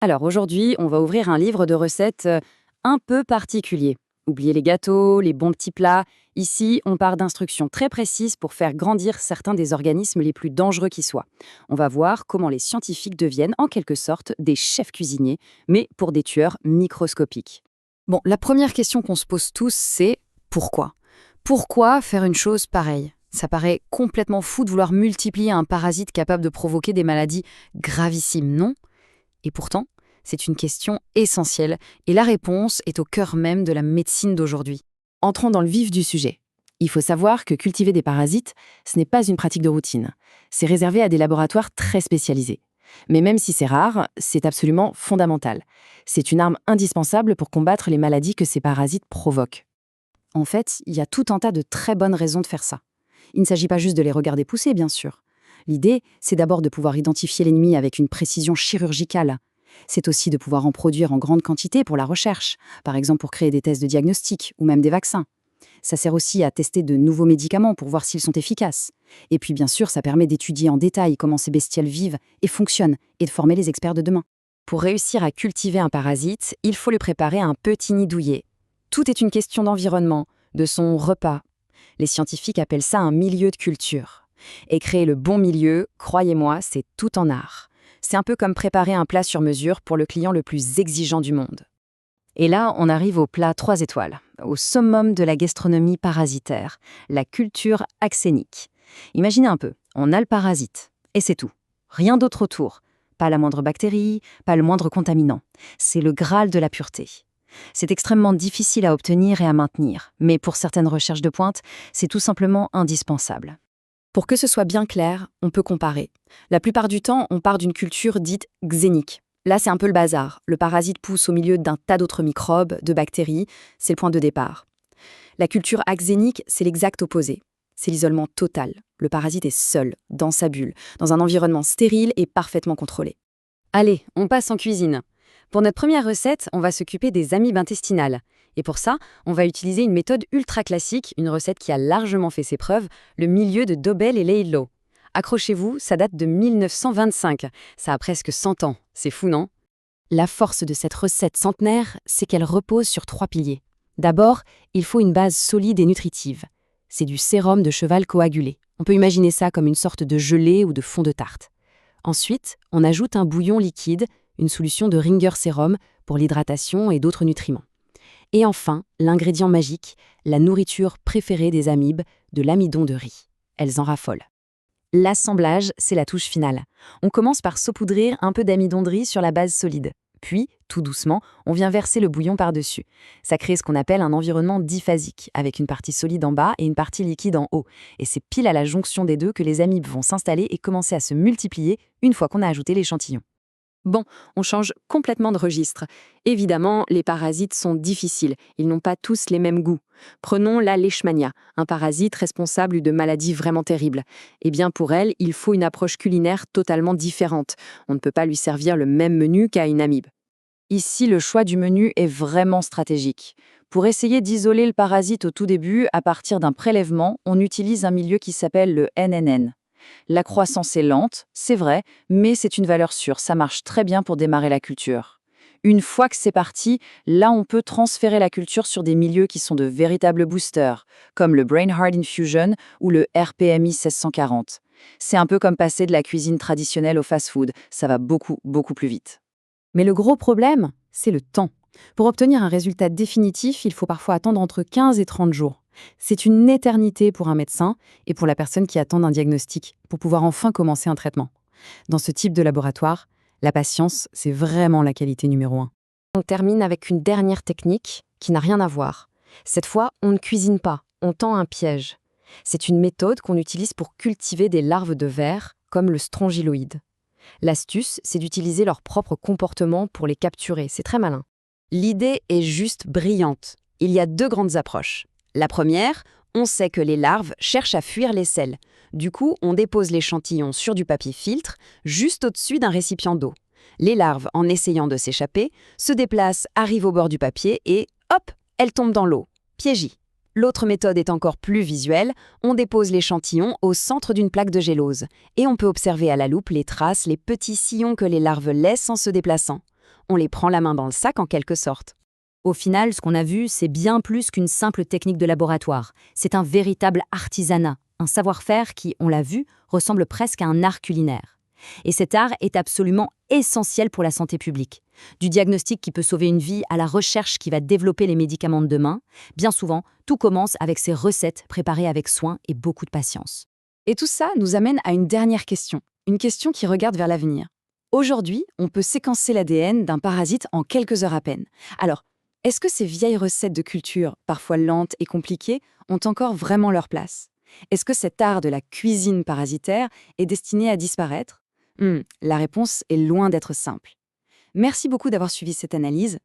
Alors aujourd'hui, on va ouvrir un livre de recettes un peu particulier. Oubliez les gâteaux, les bons petits plats. Ici, on part d'instructions très précises pour faire grandir certains des organismes les plus dangereux qui soient. On va voir comment les scientifiques deviennent en quelque sorte des chefs cuisiniers, mais pour des tueurs microscopiques. Bon, la première question qu'on se pose tous, c'est pourquoi? Pourquoi faire une chose pareille? Ça paraît complètement fou de vouloir multiplier un parasite capable de provoquer des maladies gravissimes, non? Et pourtant, c'est une question essentielle, et la réponse est au cœur même de la médecine d'aujourd'hui. Entrons dans le vif du sujet. Il faut savoir que cultiver des parasites, ce n'est pas une pratique de routine. C'est réservé à des laboratoires très spécialisés. Mais même si c'est rare, c'est absolument fondamental. C'est une arme indispensable pour combattre les maladies que ces parasites provoquent. En fait, il y a tout un tas de très bonnes raisons de faire ça. Il ne s'agit pas juste de les regarder pousser, bien sûr. L'idée, c'est d'abord de pouvoir identifier l'ennemi avec une précision chirurgicale. C'est aussi de pouvoir en produire en grande quantité pour la recherche, par exemple pour créer des tests de diagnostic ou même des vaccins. Ça sert aussi à tester de nouveaux médicaments pour voir s'ils sont efficaces. Et puis bien sûr, ça permet d'étudier en détail comment ces bestioles vivent et fonctionnent et de former les experts de demain. Pour réussir à cultiver un parasite, il faut le préparer à un petit nid douillet. Tout est une question d'environnement, de son repas. Les scientifiques appellent ça un milieu de culture. Et créer le bon milieu, croyez-moi, c'est tout en art. C'est un peu comme préparer un plat sur mesure pour le client le plus exigeant du monde. Et là, on arrive au plat 3 étoiles, au summum de la gastronomie parasitaire, la culture axénique. Imaginez un peu, on a le parasite, et c'est tout. Rien d'autre autour. Pas la moindre bactérie, pas le moindre contaminant. C'est le Graal de la pureté. C'est extrêmement difficile à obtenir et à maintenir, mais pour certaines recherches de pointe, c'est tout simplement indispensable. Pour que ce soit bien clair, on peut comparer. La plupart du temps, on part d'une culture dite xénique. Là, c'est un peu le bazar. Le parasite pousse au milieu d'un tas d'autres microbes, de bactéries. C'est le point de départ. La culture axénique, c'est l'exact opposé. C'est l'isolement total. Le parasite est seul, dans sa bulle, dans un environnement stérile et parfaitement contrôlé. Allez, on passe en cuisine. Pour notre première recette, on va s'occuper des amibes intestinales. Et pour ça, on va utiliser une méthode ultra classique, une recette qui a largement fait ses preuves, le milieu de Dobell et Laidlaw. Accrochez-vous, ça date de 1925. Ça a presque 100 ans. C'est fou, non? La force de cette recette centenaire, c'est qu'elle repose sur 3 piliers. D'abord, il faut une base solide et nutritive. C'est du sérum de cheval coagulé. On peut imaginer ça comme une sorte de gelée ou de fond de tarte. Ensuite, on ajoute un bouillon liquide, une solution de Ringer sérum pour l'hydratation et d'autres nutriments. Et enfin, l'ingrédient magique, la nourriture préférée des amibes, de l'amidon de riz. Elles en raffolent. L'assemblage, c'est la touche finale. On commence par saupoudrer un peu d'amidon de riz sur la base solide. Puis, tout doucement, on vient verser le bouillon par-dessus. Ça crée ce qu'on appelle un environnement diphasique, avec une partie solide en bas et une partie liquide en haut. Et c'est pile à la jonction des deux que les amibes vont s'installer et commencer à se multiplier une fois qu'on a ajouté l'échantillon. Bon, on change complètement de registre. Évidemment, les parasites sont difficiles. Ils n'ont pas tous les mêmes goûts. Prenons la leishmania, un parasite responsable de maladies vraiment terribles. Eh bien, pour elle, il faut une approche culinaire totalement différente. On ne peut pas lui servir le même menu qu'à une amibe. Ici, le choix du menu est vraiment stratégique. Pour essayer d'isoler le parasite au tout début, à partir d'un prélèvement, on utilise un milieu qui s'appelle le NNN. La croissance est lente, c'est vrai, mais c'est une valeur sûre, ça marche très bien pour démarrer la culture. Une fois que c'est parti, là on peut transférer la culture sur des milieux qui sont de véritables boosters, comme le Brain Heart Infusion ou le RPMI 1640. C'est un peu comme passer de la cuisine traditionnelle au fast-food, ça va beaucoup, beaucoup plus vite. Mais le gros problème, c'est le temps. Pour obtenir un résultat définitif, il faut parfois attendre entre 15 et 30 jours. C'est une éternité pour un médecin et pour la personne qui attend un diagnostic pour pouvoir enfin commencer un traitement. Dans ce type de laboratoire, la patience, c'est vraiment la qualité numéro 1. On termine avec une dernière technique qui n'a rien à voir. Cette fois, on ne cuisine pas, on tend un piège. C'est une méthode qu'on utilise pour cultiver des larves de vers, comme le strongyloïde. L'astuce, c'est d'utiliser leur propre comportement pour les capturer, c'est très malin. L'idée est juste brillante. Il y a 2 grandes approches. La première, on sait que les larves cherchent à fuir les selles. Du coup, on dépose l'échantillon sur du papier filtre, juste au-dessus d'un récipient d'eau. Les larves, en essayant de s'échapper, se déplacent, arrivent au bord du papier et, hop, elles tombent dans l'eau. Piégie. L'autre méthode est encore plus visuelle, on dépose l'échantillon au centre d'une plaque de gélose. Et on peut observer à la loupe les traces, les petits sillons que les larves laissent en se déplaçant. on les prend la main dans le sac en quelque sorte. Au final, ce qu'on a vu, c'est bien plus qu'une simple technique de laboratoire. C'est un véritable artisanat, un savoir-faire qui, on l'a vu, ressemble presque à un art culinaire. Et cet art est absolument essentiel pour la santé publique. Du diagnostic qui peut sauver une vie à la recherche qui va développer les médicaments de demain, bien souvent, tout commence avec ces recettes préparées avec soin et beaucoup de patience. Et tout ça nous amène à une dernière question, une question qui regarde vers l'avenir. Aujourd'hui, on peut séquencer l'ADN d'un parasite en quelques heures à peine. Alors, est-ce que ces vieilles recettes de culture, parfois lentes et compliquées, ont encore vraiment leur place? Est-ce que cet art de la cuisine parasitaire est destiné à disparaître? La réponse est loin d'être simple. Merci beaucoup d'avoir suivi cette analyse.